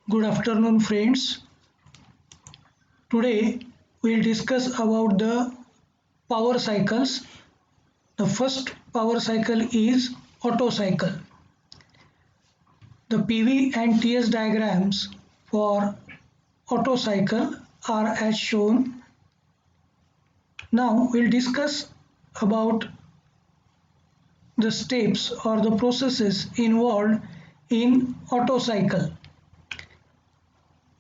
Good afternoon, friends. Today we'll discuss about the power cycles. The first power cycle is Otto cycle. The PV and TS diagrams for Otto cycle are as shown. Now we'll discuss about the steps or the processes involved in Otto cycle.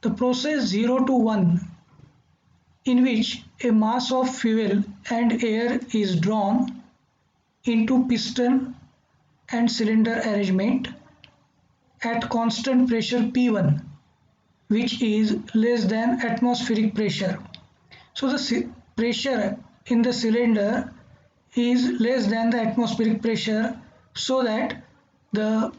The process 0 to 1, in which a mass of fuel and air is drawn into piston and cylinder arrangement at constant pressure P1, which is less than atmospheric pressure. So the pressure in the cylinder is less than the atmospheric pressure, so that the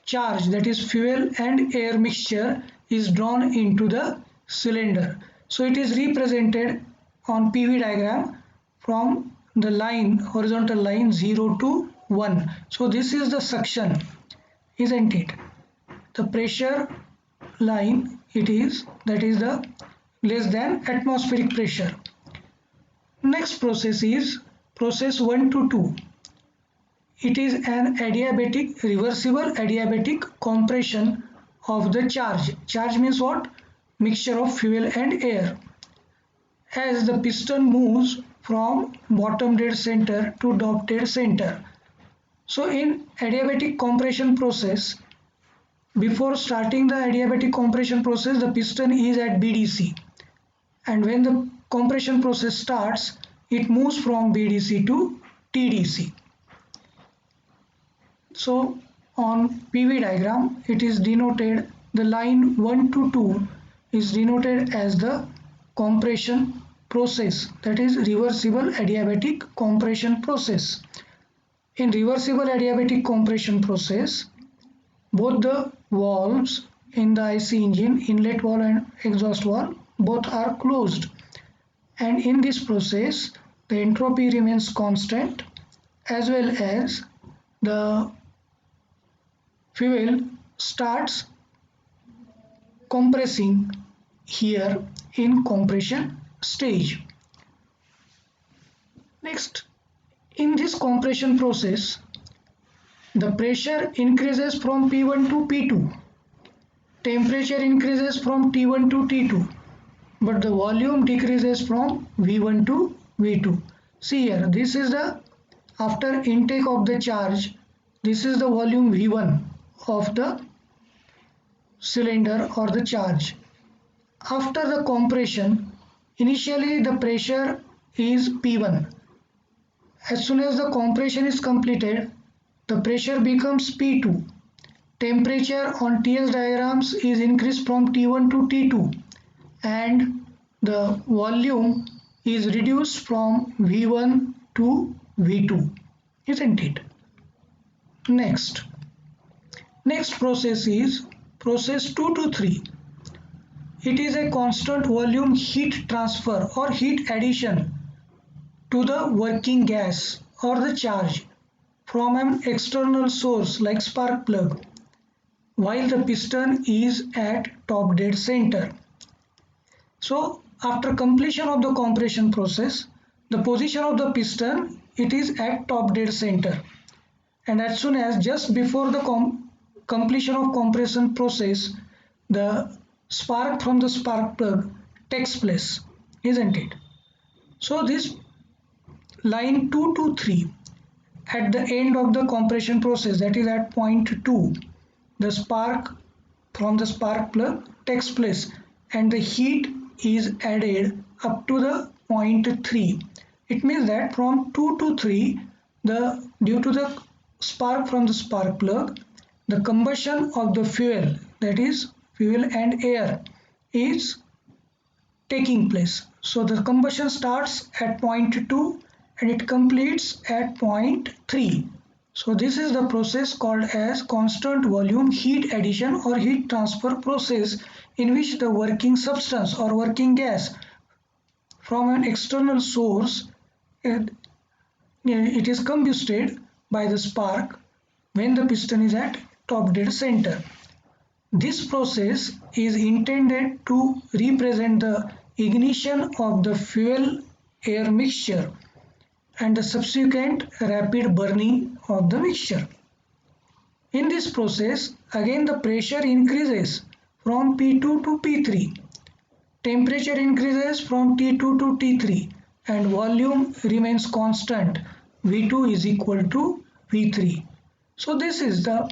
charge, that is fuel and air mixture, is drawn into the cylinder. So it is represented on PV diagram from the line, horizontal line 0 to 1. So this is the suction, isn't it? The pressure line it is, that is the less than atmospheric pressure. Next process is process 1 to 2. It is an adiabatic, reversible adiabatic compression of the charge. Charge means what? Mixture of fuel and air. As the piston moves from bottom dead center to top dead center. So in adiabatic compression process, before starting the adiabatic compression process, the piston is at BDC, and when the compression process starts, it moves from BDC to TDC. So on PV diagram, it is denoted, the line 1 to 2 is denoted as the compression process, that is reversible adiabatic compression process. In reversible adiabatic compression process, both the valves in the IC engine, inlet valve and exhaust valve, both are closed, and in this process the entropy remains constant, as well as the fuel starts compressing here in compression stage. Next, in this compression process, the pressure increases from P1 to P2, temperature increases from T1 to T2, but the volume decreases from V1 to V2. See here, this is the, after intake of the charge, this is the volume V1 of the cylinder or the charge. After the compression, initially the pressure is P1. As soon as the compression is completed, the pressure becomes P2. Temperature on TS diagrams is increased from T1 to T2, and the volume is reduced from V1 to V2, isn't it? Next process is process 2 to 3. It is a constant volume heat transfer or heat addition to the working gas or the charge from an external source like spark plug, while the piston is at top dead center. So after completion of the compression process, the position of the piston, it is at top dead center, and as soon as just before the completion of compression process, the spark from the spark plug takes place, isn't it? So this line 2 to 3, at the end of the compression process, that is at point 2, the spark from the spark plug takes place and the heat is added up to the point 3. It means that from 2 to 3, due to the spark from the spark plug, the combustion of the fuel, that is fuel and air, is taking place. So the combustion starts at point 2 and it completes at point 3. So this is the process called as constant volume heat addition or heat transfer process, in which the working substance or working gas from an external source, it is combusted by the spark when the piston is at top dead center. This process is intended to represent the ignition of the fuel-air mixture and the subsequent rapid burning of the mixture. In this process, again the pressure increases from P2 to P3, temperature increases from T2 to T3, and volume remains constant. V2 is equal to V3. So this is the,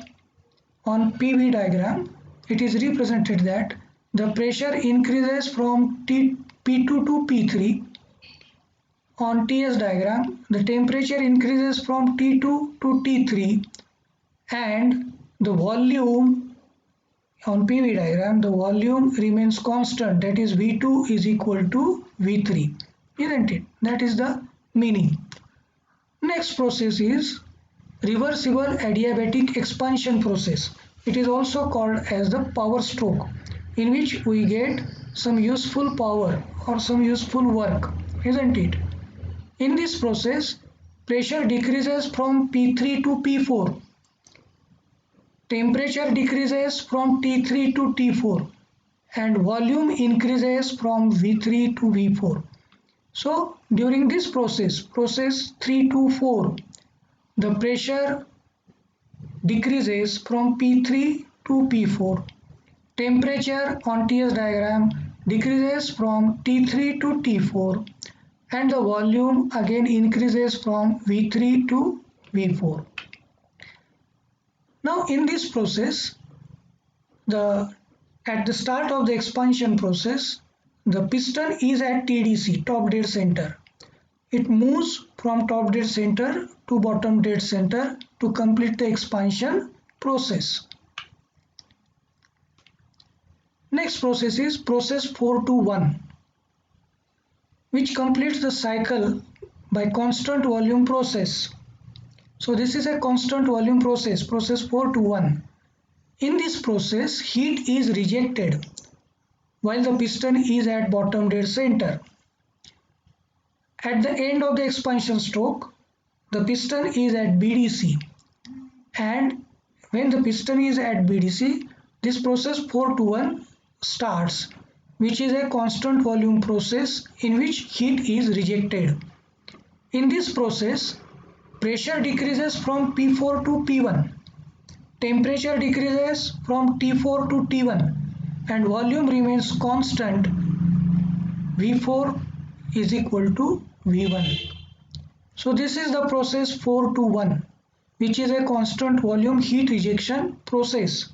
on PV diagram, it is represented that the pressure increases from P2 to P3. On TS diagram, the temperature increases from T2 to T3, and the volume, on PV diagram, the volume remains constant, that is V2 is equal to V3, isn't it? That is the meaning. Next process is reversible adiabatic expansion process. It is also called as the power stroke, in which we get some useful power or some useful work, isn't it? In this process, pressure decreases from P3 to P4, temperature decreases from T3 to T4, and volume increases from V3 to V4. So during this process, process 3 to 4, the pressure decreases from P3 to P4. Temperature on TS diagram decreases from T3 to T4, and the volume again increases from V3 to V4. Now in this process, at the start of the expansion process, the piston is at TDC, top dead center. It moves from top dead center to bottom dead center to complete the expansion process. Next process is process 4 to 1, which completes the cycle by constant volume process. So this is a constant volume process, process 4 to 1. In this process, heat is rejected while the piston is at bottom dead center. At the end of the expansion stroke, the piston is at BDC, and when the piston is at BDC, this process 4 to 1 starts, which is a constant volume process in which heat is rejected. In this process, pressure decreases from P4 to P1, temperature decreases from T4 to T1, and volume remains constant. V4 is equal to V1. So this is the process 4 to 1, which is a constant volume heat rejection process.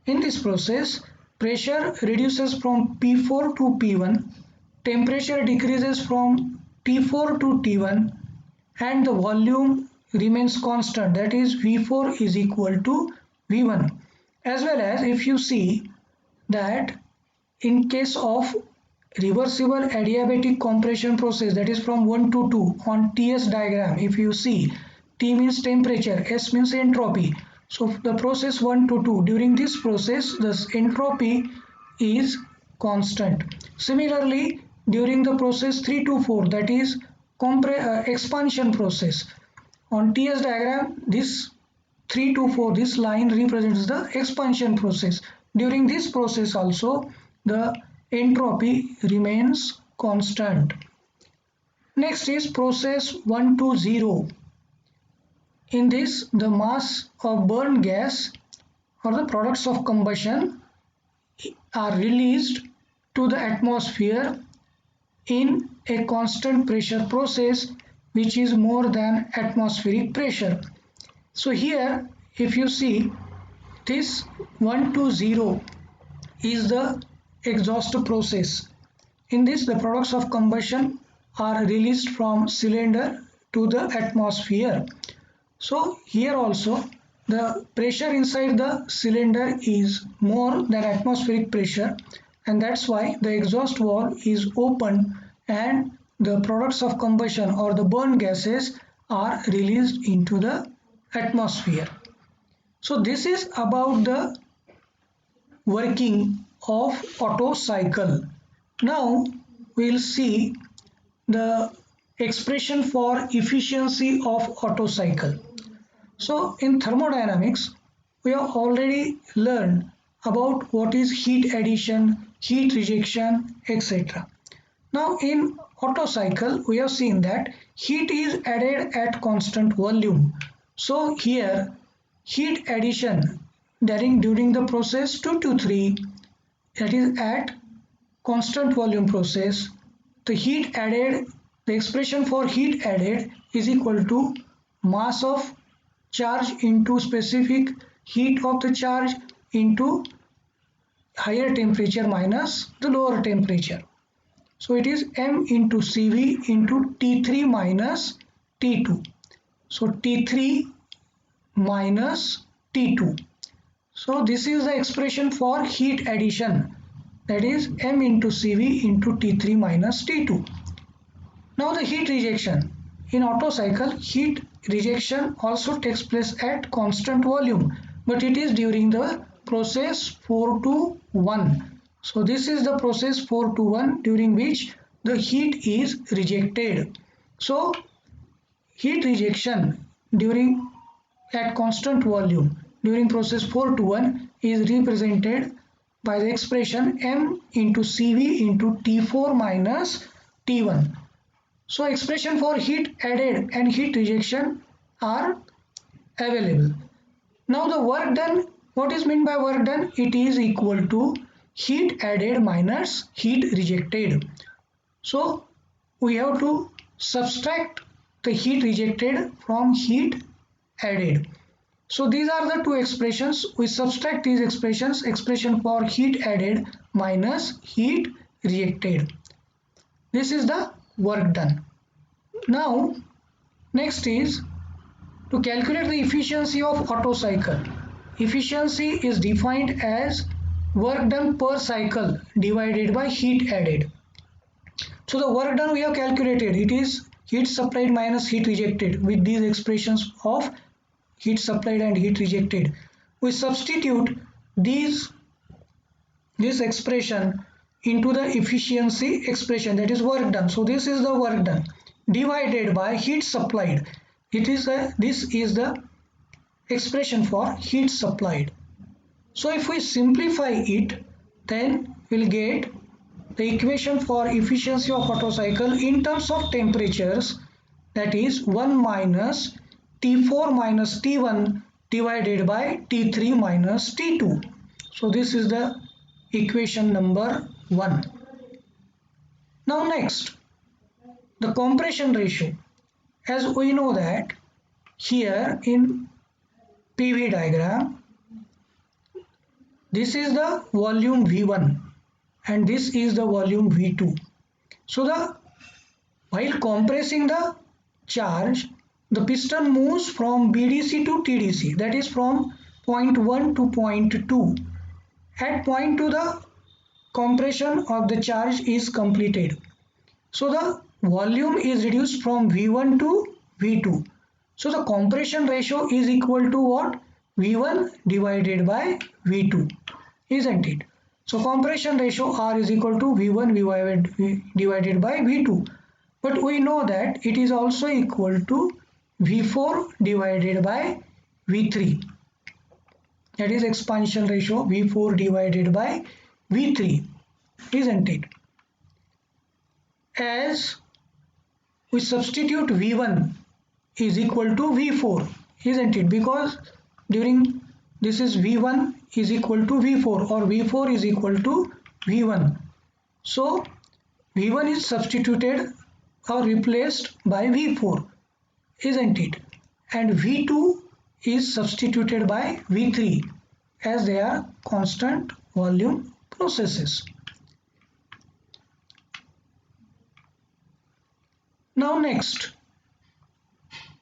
In this process, pressure reduces from P4 to P1, temperature decreases from T4 to T1, and the volume remains constant, that is V4 is equal to V1. As well as if you see that in case of reversible adiabatic compression process, that is from 1 to 2, on TS diagram, if you see, T means temperature, S means entropy. So the process 1 to 2, during this process the entropy is constant. Similarly, during the process 3 to 4, that is expansion process, on TS diagram, this 3 to 4, this line represents the expansion process. During this process also, the entropy remains constant. Next is process 1 to 0. In this, the mass of burned gas or the products of combustion are released to the atmosphere in a constant pressure process, which is more than atmospheric pressure. So here, if you see, this 1 to 0 is the exhaust process. In this, the products of combustion are released from cylinder to the atmosphere. So here also the pressure inside the cylinder is more than atmospheric pressure, and that's why the exhaust valve is open and the products of combustion or the burn gases are released into the atmosphere. So this is about the working of Otto cycle. Now we will see the expression for efficiency of Otto cycle. So in thermodynamics, we have already learned about what is heat addition, heat rejection, etc. Now in Otto cycle we have seen that heat is added at constant volume. So here heat addition during the process 2 to 3, that is at constant volume process, the heat added, the expression for heat added is equal to mass of charge into specific heat of the charge into higher temperature minus the lower temperature. So it is m into Cv into T3 minus T2. So T3 minus T2. So this is the expression for heat addition, that is m into Cv into T3 minus T2. Now the heat rejection. In Otto cycle, heat rejection also takes place at constant volume, but it is during the process 4 to 1. So this is the process 4 to 1 during which the heat is rejected. So heat rejection during at constant volume during process 4 to 1 is represented by the expression m into Cv into T4 minus T1. So expression for heat added and heat rejection are available. Now the work done, what is meant by work done? It is equal to heat added minus heat rejected. So we have to subtract the heat rejected from heat added. So these are the two expressions. We subtract these expressions, expression for heat added minus heat rejected. This is the work done. Now next is to calculate the efficiency of Otto cycle. Efficiency is defined as work done per cycle divided by heat added. So the work done we have calculated, it is heat supplied minus heat rejected with these expressions of heat supplied and heat rejected. We substitute this expression into the efficiency expression, that is work done. So this is the work done divided by heat supplied. This is the expression for heat supplied. So if we simplify it, then we'll get the equation for efficiency of Otto cycle in terms of temperatures, that is 1 minus T4 minus T1 divided by T3 minus T2. So this is the equation number 1. Now next, the compression ratio. As we know that here in PV diagram, this is the volume V1 and this is the volume V2. So while compressing the charge, the piston moves from BDC to TDC, that is from point 1 to point 2. At point 2 the compression of the charge is completed. So the volume is reduced from V1 to V2. So the compression ratio is equal to what? V1 divided by V2, isn't it? So compression ratio R is equal to V1 divided by V2. But we know that it is also equal to V4 divided by V3. That is expansion ratio V4 divided by V3, isn't it? As we substitute V1 is equal to V4, isn't it? Because during this is V1 is equal to V4 or V4 is equal to V1. So V1 is substituted or replaced by V4, isn't it? And V2 is substituted by V3 as they are constant volume processes. Now next,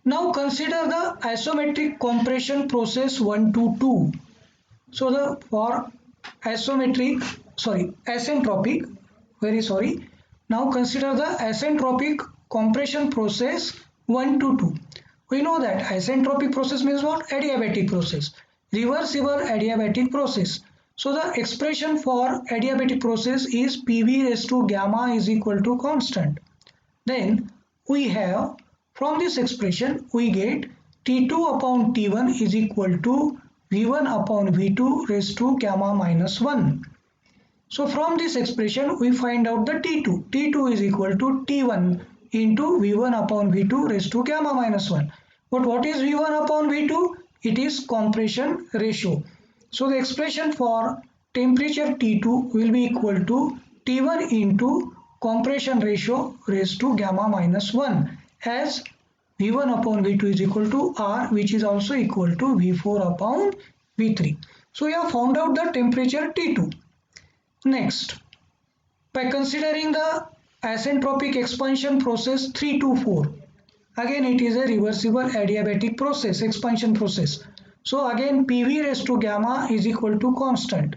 now consider the isometric compression process 1 to 2. So for isometric, asentropic, now consider the asentropic compression process 1 to 2. We know that isentropic process means what? Adiabatic process, reversible adiabatic process. So the expression for adiabatic process is PV raised to gamma is equal to constant. Then we have, from this expression we get T2 upon T1 is equal to V1 upon V2 raised to gamma minus 1. So from this expression we find out the T2. T2 is equal to T1 into V1 upon V2 raised to gamma minus 1. But what is V1 upon V2? It is compression ratio. So the expression for temperature T2 will be equal to T1 into compression ratio raised to gamma minus 1, as V1 upon V2 is equal to R, which is also equal to V4 upon V3. So we have found out the temperature T2. Next, by considering the asymptotic expansion process 3 to 4, again it is a reversible adiabatic process, expansion process. So again PV raised to gamma is equal to constant.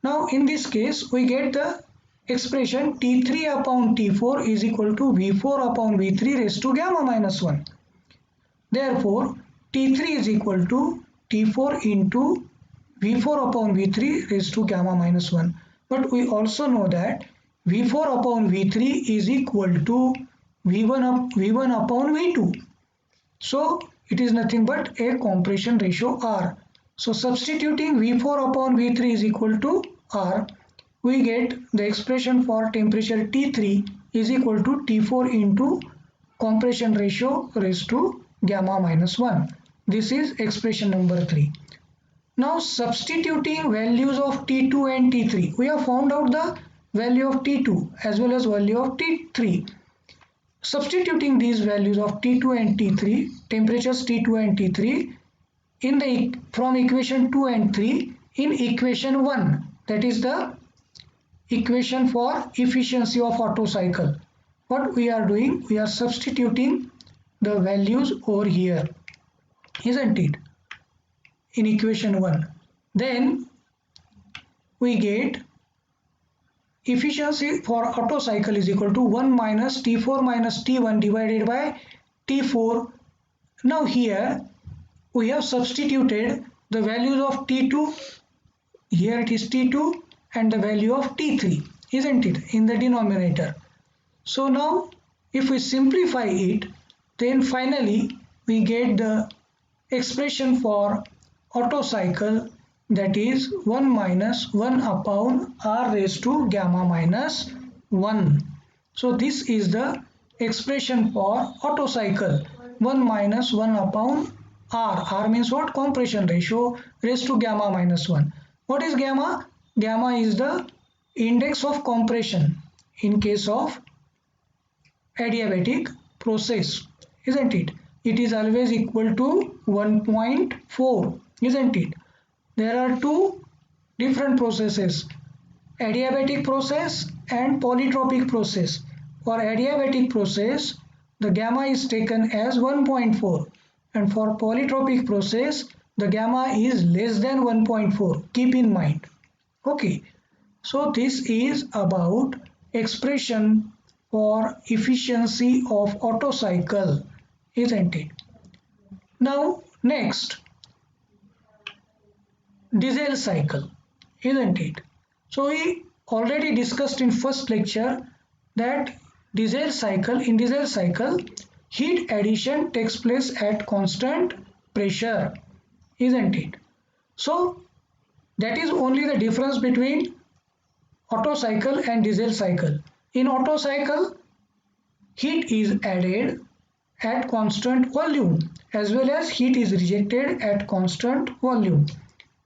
Now in this case we get the expression T3 upon T4 is equal to V4 upon V3 raised to gamma minus 1. Therefore T3 is equal to T4 into V4 upon V3 raised to gamma minus 1. But we also know that V4 upon V3 is equal to V1 upon V2. So it is nothing but a compression ratio R. So substituting V4 upon V3 is equal to R, we get the expression for temperature T3 is equal to T4 into compression ratio raised to gamma minus 1. This is expression number 3. Now substituting values of T2 and T3, we have found out the value of T2 as well as value of T3. Substituting these values of T2 and T3, temperatures T2 and T3 from equation 2 and 3 in equation 1, that is the equation for efficiency of Otto cycle. What we are doing, we are substituting the values over here, isn't it, in equation 1. Then we get efficiency for Otto cycle is equal to 1 minus T4 minus T1 divided by T4. Now here we have substituted the values of T2, here it is T2, and the value of T3, isn't it, in the denominator. So now if we simplify it, then finally we get the expression for Otto cycle, that is 1 minus 1 upon R raised to gamma minus 1. So this is the expression for Otto cycle, 1 minus 1 upon R. R means what? Compression ratio raised to gamma minus 1. What is gamma? Gamma is the index of compression in case of adiabatic process, isn't it? It is always equal to 1.4, isn't it? There are two different processes, adiabatic process and polytropic process. For adiabatic process, the gamma is taken as 1.4, and for polytropic process, the gamma is less than 1.4. Keep in mind. Okay, so this is about expression for efficiency of Otto cycle, isn't it? Now next, diesel cycle, isn't it? So we already discussed in first lecture that in diesel cycle heat addition takes place at constant pressure, isn't it? So that is only the difference between Otto cycle and diesel cycle. In Otto cycle, heat is added at constant volume as well as heat is rejected at constant volume.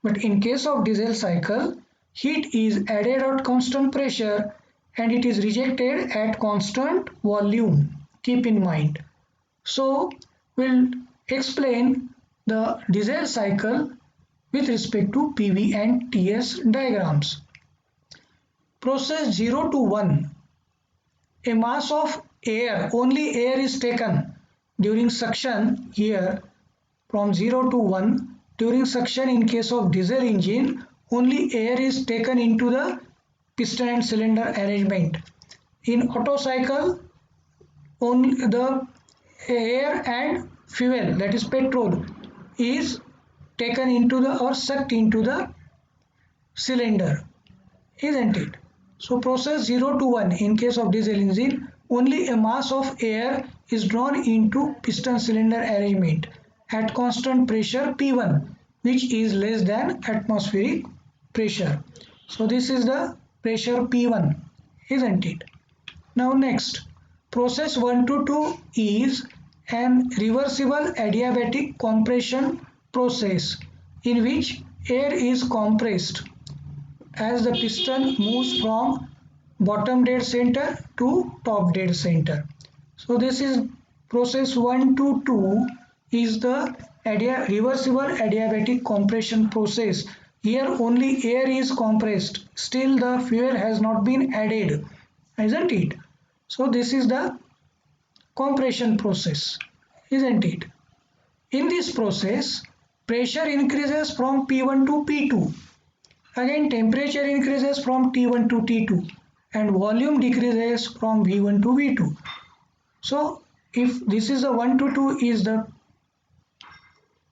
But in case of diesel cycle, heat is added at constant pressure and it is rejected at constant volume. Keep in mind. So we'll explain the diesel cycle with respect to PV and TS diagrams. Process 0 to 1. A mass of air, only air is taken during suction here from 0 to 1. During suction in case of diesel engine, only air is taken into the piston and cylinder arrangement. In Otto cycle, only the air and fuel, that is petrol, is taken into the or sucked into the cylinder, isn't it? So process 0 to 1, in case of diesel engine, only a mass of air is drawn into piston cylinder arrangement at constant pressure P1. which is less than atmospheric pressure. So this is the pressure P1, isn't it? Now next, process 1 to 2 is an reversible adiabatic compression process in which air is compressed as the piston moves from bottom dead center to top dead center. So this is process 1 to 2 is the reversible adiabatic compression process. Here only air is compressed, still the fuel has not been added, isn't it? So this is the compression process, isn't it? In this process, pressure increases from P1 to P2. Again, temperature increases from T1 to T2 and volume decreases from V1 to V2. So, if this is the 1 to 2 is the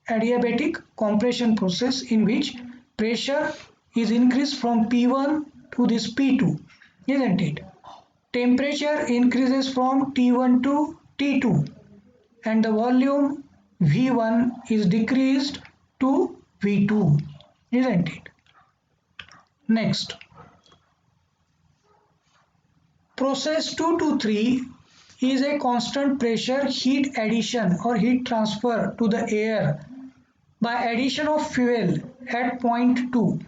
adiabatic compression process in which pressure is increased from P1 to this P2, isn't it? Temperature increases from T1 to T2 and the volume V1 is decreased to V2, isn't it? Next, process 2 to 3 is a constant pressure heat addition or heat transfer to the air by addition of fuel at point 2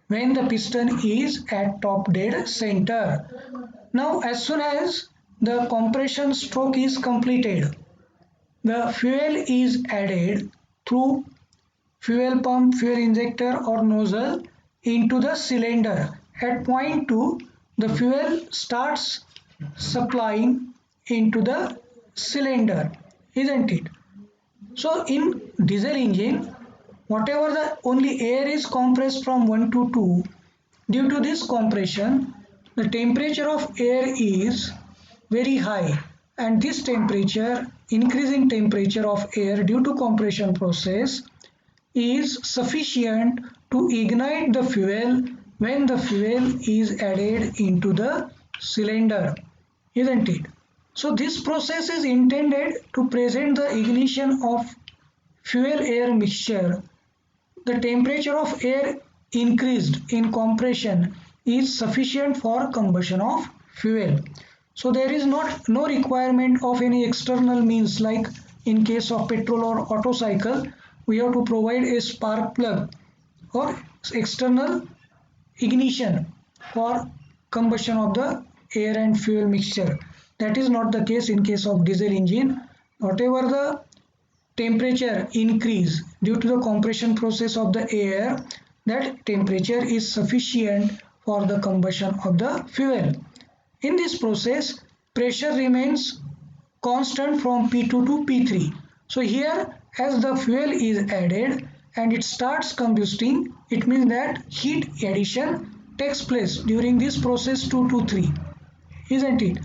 when the piston is at top dead center. Now as soon as the compression stroke is completed, the fuel is added through fuel pump, fuel injector or nozzle into the cylinder. At point 2, the fuel starts supplying into the cylinder, isn't it? So in diesel engine, whatever the only air is compressed from 1 to 2, due to this compression, the temperature of air is very high and this temperature, increasing temperature of air due to compression process is sufficient to ignite the fuel when the fuel is added into the cylinder, isn't it? So this process is intended to present the ignition of fuel air mixture. The temperature of air increased in compression is sufficient for combustion of fuel. So there is no requirement of any external means like in case of petrol or auto cycle we have to provide a spark plug or external ignition for combustion of the air and fuel mixture. That is not the case in case of diesel engine. Whatever the temperature increase due to the compression process of the air, that temperature is sufficient for the combustion of the fuel. In this process, pressure remains constant from P2 to P3. So here as the fuel is added and it starts combusting, it means that heat addition takes place during this process 2 to 3, isn't it?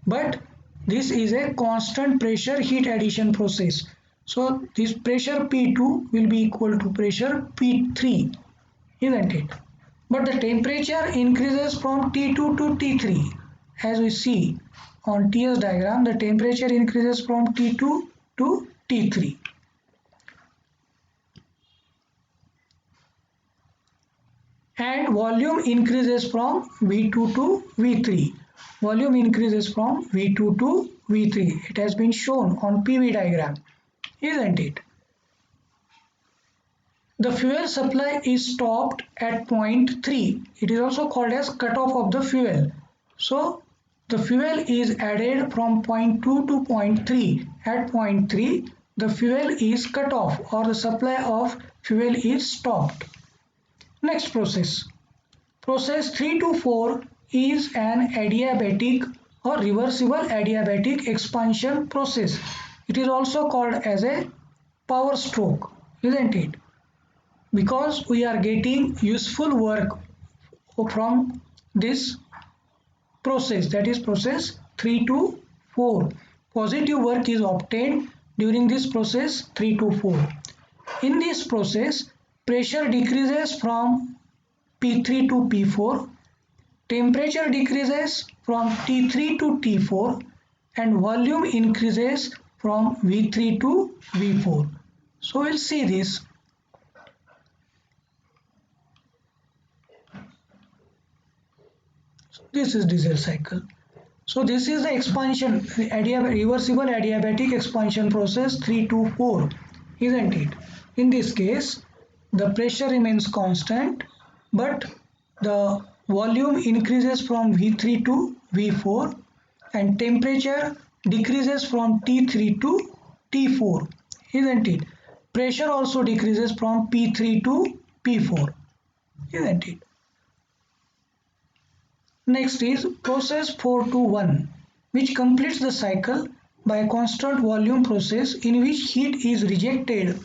But this is a constant pressure heat addition process. So this pressure P2 will be equal to pressure P3, isn't it? But the temperature increases from T2 to T3. As we see on TS diagram, the temperature increases from T2 to T3. And volume increases from V2 to V3. Volume increases from V2 to V3. It has been shown on PV diagram, isn't it? The fuel supply is stopped at point 3. It is also called as cutoff of the fuel. So the fuel is added from point 2 to point 3. At point 3, the fuel is cut off or the supply of fuel is stopped. Next process. Process 3 to 4 is an adiabatic or reversible adiabatic expansion process. It is also called as a power stroke, isn't it? Because we are getting useful work from this process, that is process 3 to 4. Positive work is obtained during this process 3 to 4. In this process, pressure decreases from P3 to P4, temperature decreases from T3 to T4 and volume increases from V3 to V4. So we'll see this. This is diesel cycle. So this is the expansion, reversible adiabatic expansion process 3 to 4, isn't it? In this case, the pressure remains constant, but the volume increases from V3 to V4 and temperature decreases from T3 to T4, isn't it? Pressure also decreases from P3 to P4, isn't it? Next is process 4 to 1, which completes the cycle by a constant volume process in which heat is rejected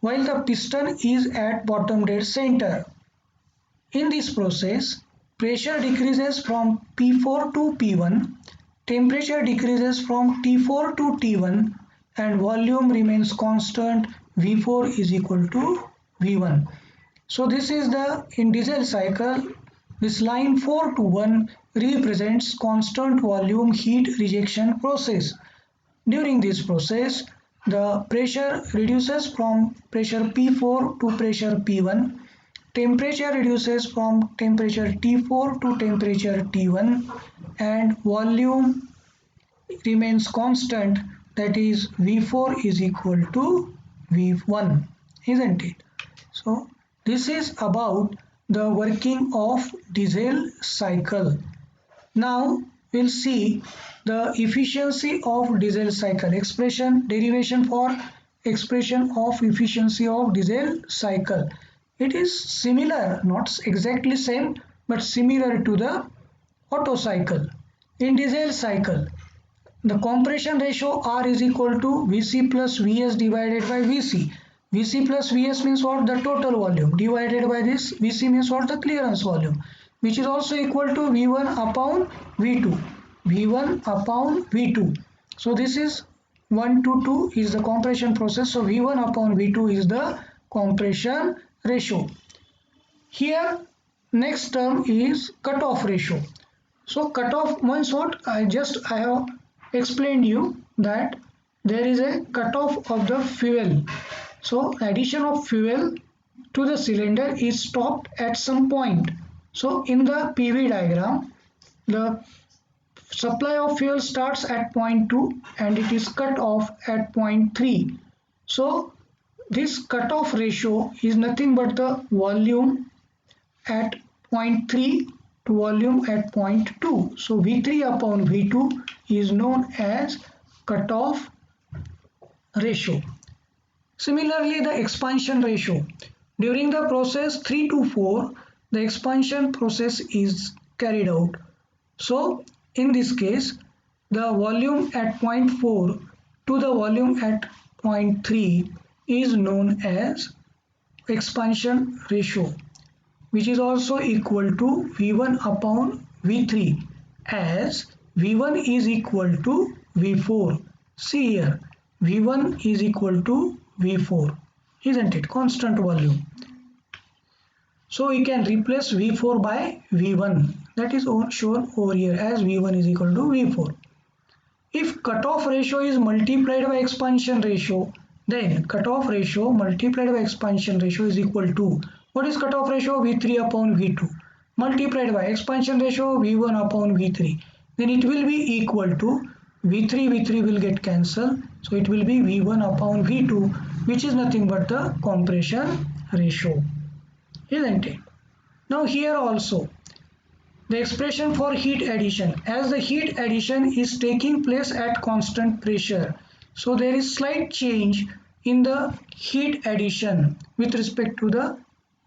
while the piston is at bottom dead center. In this process, pressure decreases from P4 to P1, temperature decreases from T4 to T1, and volume remains constant. V4 is equal to V1. So this is the in diesel cycle. This line 4 to 1 represents constant volume heat rejection process. During this process, the pressure reduces from pressure P4 to pressure P1, temperature reduces from temperature T4 to temperature T1, and volume remains constant, that is V4 is equal to V1, isn't it? So this is about the working of diesel cycle. Now we'll see the efficiency of diesel cycle expression, derivation for expression of efficiency of diesel cycle. It is similar, not exactly same, but similar to the Otto cycle. In diesel cycle, the compression ratio R is equal to Vc plus Vs divided by Vc. Vc plus Vs means what? The total volume divided by this Vc means what? The clearance volume, which is also equal to V1 upon V2. V1 upon V2. So this is 1 to 2 is the compression process. So V1 upon V2 is the compression ratio. Here next term is cutoff ratio. So cutoff means what? I have explained you that there is a cutoff of the fuel. So addition of fuel to the cylinder is stopped at some point. So in the PV diagram, the supply of fuel starts at point 2 and it is cut off at point 3. So this cutoff ratio is nothing but the volume at point 3 to volume at point 2. So V3 upon V2 is known as cutoff ratio. Similarly, the expansion ratio. During the process 3 to 4, the expansion process is carried out. So in this case, the volume at point 4 to the volume at point 3 is known as expansion ratio, which is also equal to V1 upon V3, as V1 is equal to V4. See here, V1 is equal to V4, isn't it? Constant volume. So we can replace V4 by V1, that is shown over here as V1 is equal to V4. If cutoff ratio is multiplied by expansion ratio, then cutoff ratio multiplied by expansion ratio is equal to, what is cutoff ratio? V3 upon V2 multiplied by expansion ratio V1 upon V3. Then it will be equal to V3 will get cancelled. So it will be V1 upon V2, which is nothing but the compression ratio, isn't it? Now here also, the expression for heat addition, as the heat addition is taking place at constant pressure. So there is slight change in the heat addition with respect to the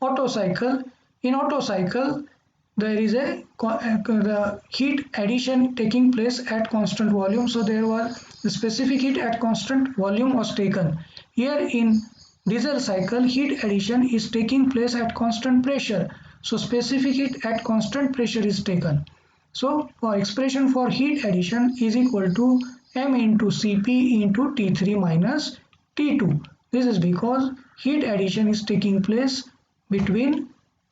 Otto cycle. In Otto cycle, there is the heat addition taking place at constant volume. So there was the specific heat at constant volume was taken. Here in diesel cycle, heat addition is taking place at constant pressure. So specific heat at constant pressure is taken. So our expression for heat addition is equal to m into Cp into T3 minus T2. This is because heat addition is taking place between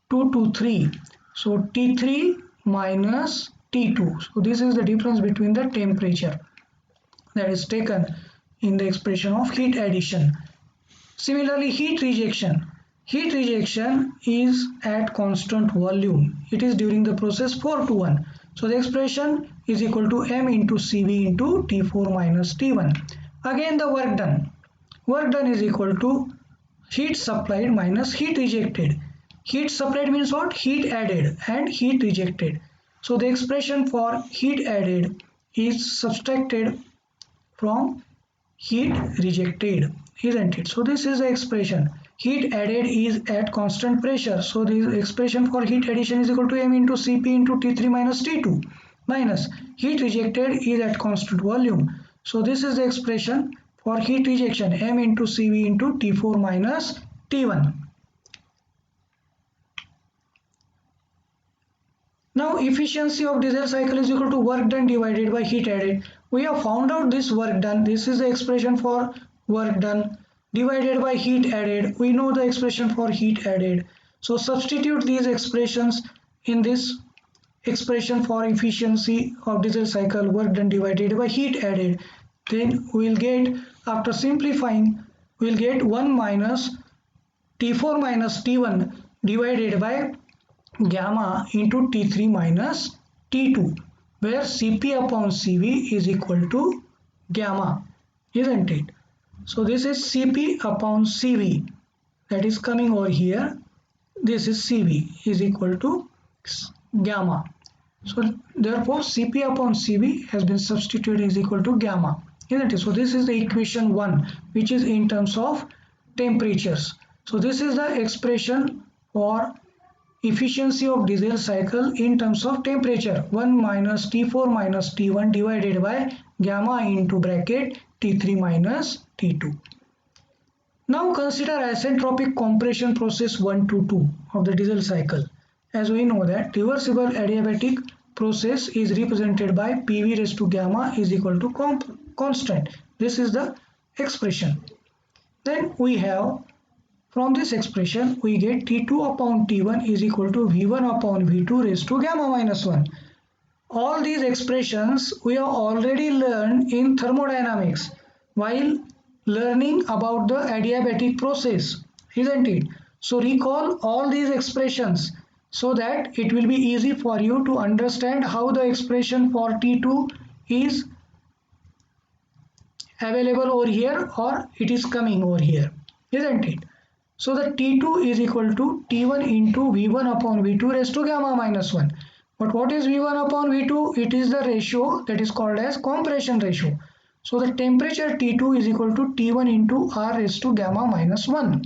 2 to 3. So T3 minus T2. So this is the difference between the temperature that is taken in the expression of heat addition. Similarly, heat rejection. Heat rejection is at constant volume. It is during the process 4 to 1. So the expression is equal to m into Cv into T4 minus T1. Again the work done. Work done is equal to heat supplied minus heat rejected. Heat supplied means what? Heat added and heat rejected. So the expression for heat added is subtracted from heat rejected, isn't it? So this is the expression. Heat added is at constant pressure. So the expression for heat addition is equal to m into Cp into T3 minus T2 minus heat rejected is at constant volume. So this is the expression for heat rejection, m into Cv into T4 minus T1. Now efficiency of diesel cycle is equal to work done divided by heat added. We have found out this work done. This is the expression for work done divided by heat added. We know the expression for heat added. So substitute these expressions in this expression for efficiency of diesel cycle, work done divided by heat added. Then we will get, after simplifying, we will get 1 minus T4 minus T1 divided by gamma into T3 minus T2, where Cp upon Cv is equal to gamma, isn't it? So this is Cp upon Cv, that is coming over here. This is Cv is equal to gamma. So therefore Cp upon Cv has been substituted is equal to gamma, isn't it? So this is the equation 1, which is in terms of temperatures. So this is the expression for efficiency of diesel cycle in terms of temperature, 1 minus T4 minus T1 divided by gamma into bracket T3 minus T2. Now consider isentropic compression process 1 to 2 of the diesel cycle. As we know that reversible adiabatic process is represented by PV raised to gamma is equal to constant. This is the expression. Then we have, from this expression, we get T2 upon T1 is equal to V1 upon V2 raised to gamma minus 1. All these expressions we have already learned in thermodynamics while learning about the adiabatic process, isn't it? So recall all these expressions so that it will be easy for you to understand how the expression for T2 is available over here or it is coming over here, isn't it? So the T2 is equal to T1 into V1 upon V2 raised to gamma minus 1. But what is V1 upon V2? It is the ratio that is called as compression ratio. So the temperature T2 is equal to T1 into R raised to gamma minus 1.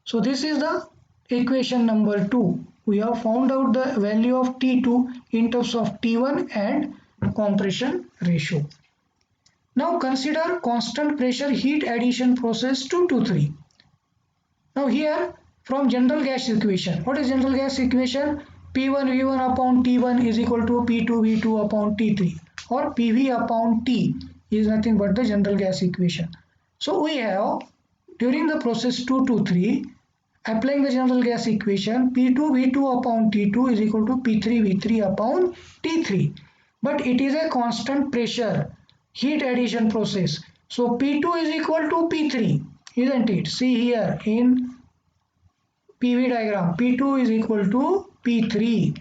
So this is the equation number 2. We have found out the value of T2 in terms of T1 and compression ratio. Now consider constant pressure heat addition process 2 to 3. Now here from general gas equation, what is general gas equation? P1 V1 upon T1 is equal to P2 V2 upon T3, or PV upon T is nothing but the general gas equation. So we have during the process 2 to 3, applying the general gas equation, P2 V2 upon T2 is equal to P3 V3 upon T3, but it is a constant pressure heat addition process. So P2 is equal to P3, isn't it? See here in PV diagram, P2 is equal to P3.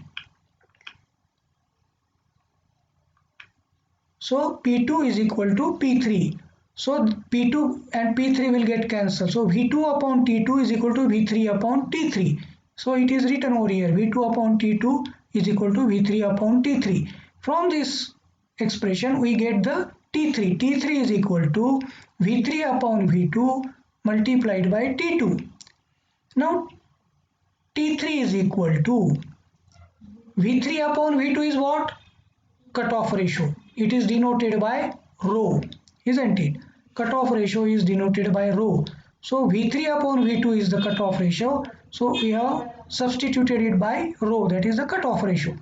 So P2 is equal to P3. So P2 and P3 will get cancelled. So V2 upon T2 is equal to V3 upon T3. So it is written over here, V2 upon T2 is equal to V3 upon T3. From this expression we get the T3. T3 is equal to V3 upon V2 multiplied by T2. Now T3 is equal to V3 upon V2 is what? Cutoff ratio. It is denoted by rho, isn't it? Cutoff ratio is denoted by rho. So V3 upon V2 is the cutoff ratio. So we have substituted it by rho, that is the cutoff ratio,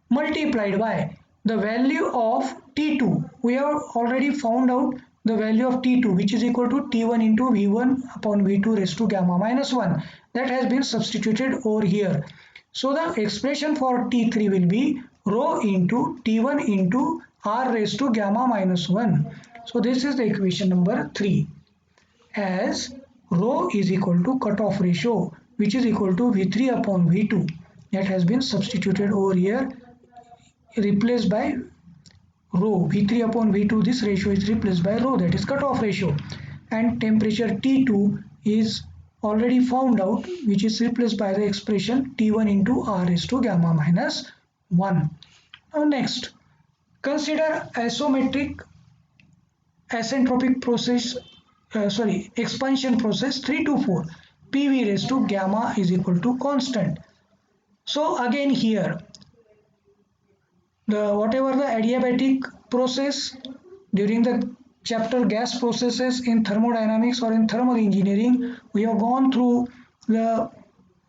multiplied by the value of T2. We have already found out the value of T2, which is equal to T1 into V1 upon V2 raised to gamma minus 1. That has been substituted over here. So the expression for T3 will be rho into T1 into R raised to gamma minus 1. So this is the equation number 3, as rho is equal to cutoff ratio, which is equal to V3 upon V2. That has been substituted over here replaced by rho. V3 upon V2, this ratio is replaced by rho, that is cutoff ratio. And temperature T2 is already found out, which is replaced by the expression T1 into R raised to gamma minus 1. Now next, consider isometric asentropic process, expansion process 3 to 4. PV raised to gamma is equal to constant. So again here, whatever the adiabatic process during the chapter gas processes in thermodynamics or in thermal engineering, we have gone through the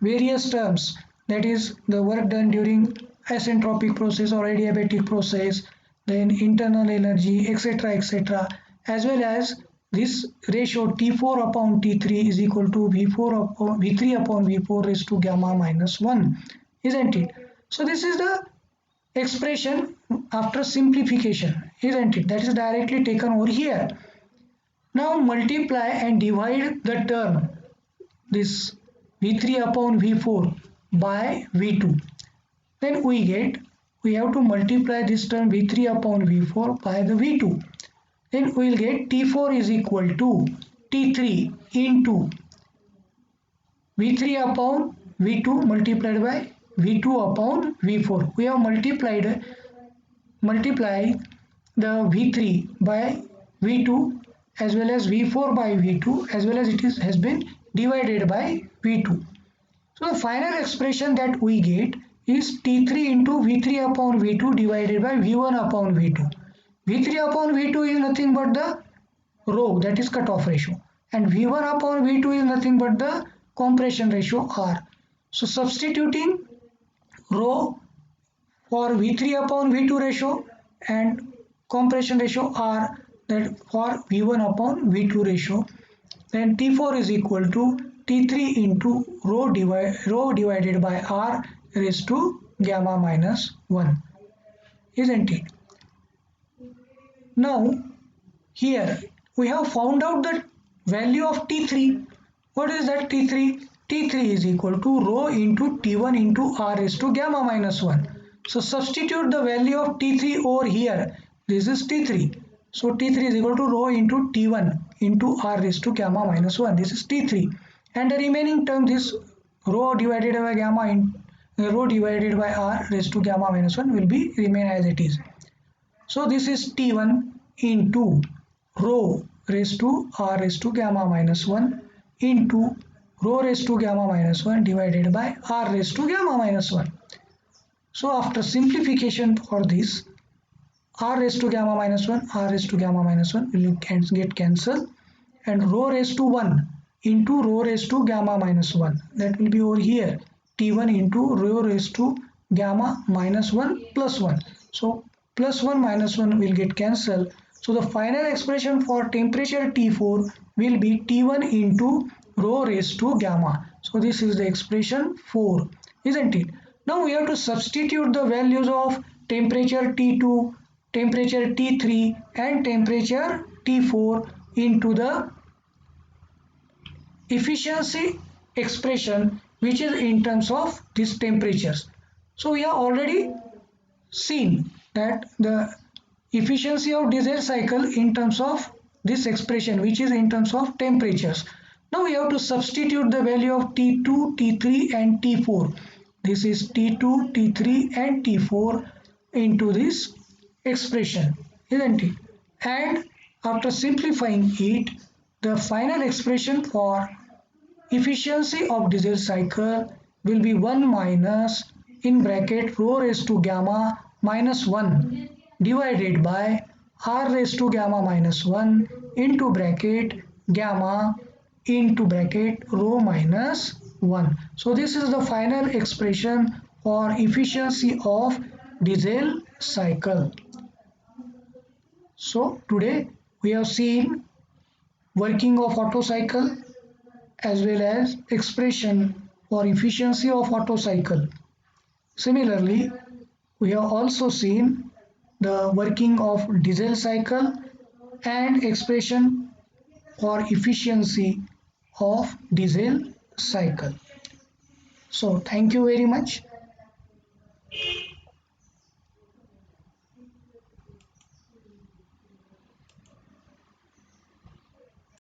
various terms, that is the work done during isentropic process or adiabatic process, then internal energy, etc., as well as this ratio T4 upon T3 is equal to V3 upon V4 raised to gamma minus 1, isn't it? So this is the expression after simplification, isn't it? That is directly taken over here. Now multiply and divide the term, this V3 upon V4 by V2. Then we have to multiply this term V3 upon V4 by the V2. Then we will get T4 is equal to T3 into V3 upon V2 multiplied by V2 upon V4. We have multiplied the V3 by V2 as well as V4 by V2 as well as has been divided by V2. So the final expression that we get is T3 into V3 upon V2 divided by V1 upon V2. V3 upon V2 is nothing but the rho, that is cutoff ratio, and V1 upon V2 is nothing but the compression ratio R. So substituting rho for V3 upon V2 ratio and compression ratio R, that for V1 upon V2 ratio, then T4 is equal to T3 into rho divided by R raised to gamma minus 1, isn't it? Now here we have found out the value of T3. What is that T3? T3 is equal to rho into T1 into R raised to gamma minus 1. So substitute the value of T3 over here. This is T3. So T3 is equal to rho into T1 into R raised to gamma minus 1. This is T3. And the remaining term, this rho divided by rho divided by R raised to gamma minus 1 will be remain as it is. So this is T1 into rho raised to R raised to gamma minus 1 into rho raised to gamma minus 1 divided by R raised to gamma minus 1. So after simplification for this, R raised to gamma minus 1, R raised to gamma minus 1 will get cancelled, and rho raised to 1 into rho raised to gamma minus 1, that will be over here, T1 into rho raised to gamma minus 1 plus 1. So plus 1 minus 1 will get cancelled. So the final expression for temperature T4 will be T1 into rho raised to gamma. So this is the expression 4, isn't it? Now we have to substitute the values of temperature T2, temperature T3 and temperature T4 into the efficiency expression, which is in terms of these temperatures. So we have already seen that the efficiency of diesel cycle in terms of this expression, which is in terms of temperatures. Now we have to substitute the value of T2, T3 and T4. This is T2, T3 and T4 into this expression, isn't it? And after simplifying it, the final expression for efficiency of diesel cycle will be 1 minus in bracket rho raised to gamma minus 1 divided by R raised to gamma minus 1 into bracket gamma into bracket rho minus 1. So this is the final expression for efficiency of diesel cycle. So today we have seen working of Otto cycle as well as expression for efficiency of Otto cycle. Similarly, we have also seen the working of diesel cycle and expression for efficiency of diesel cycle. So thank you very much.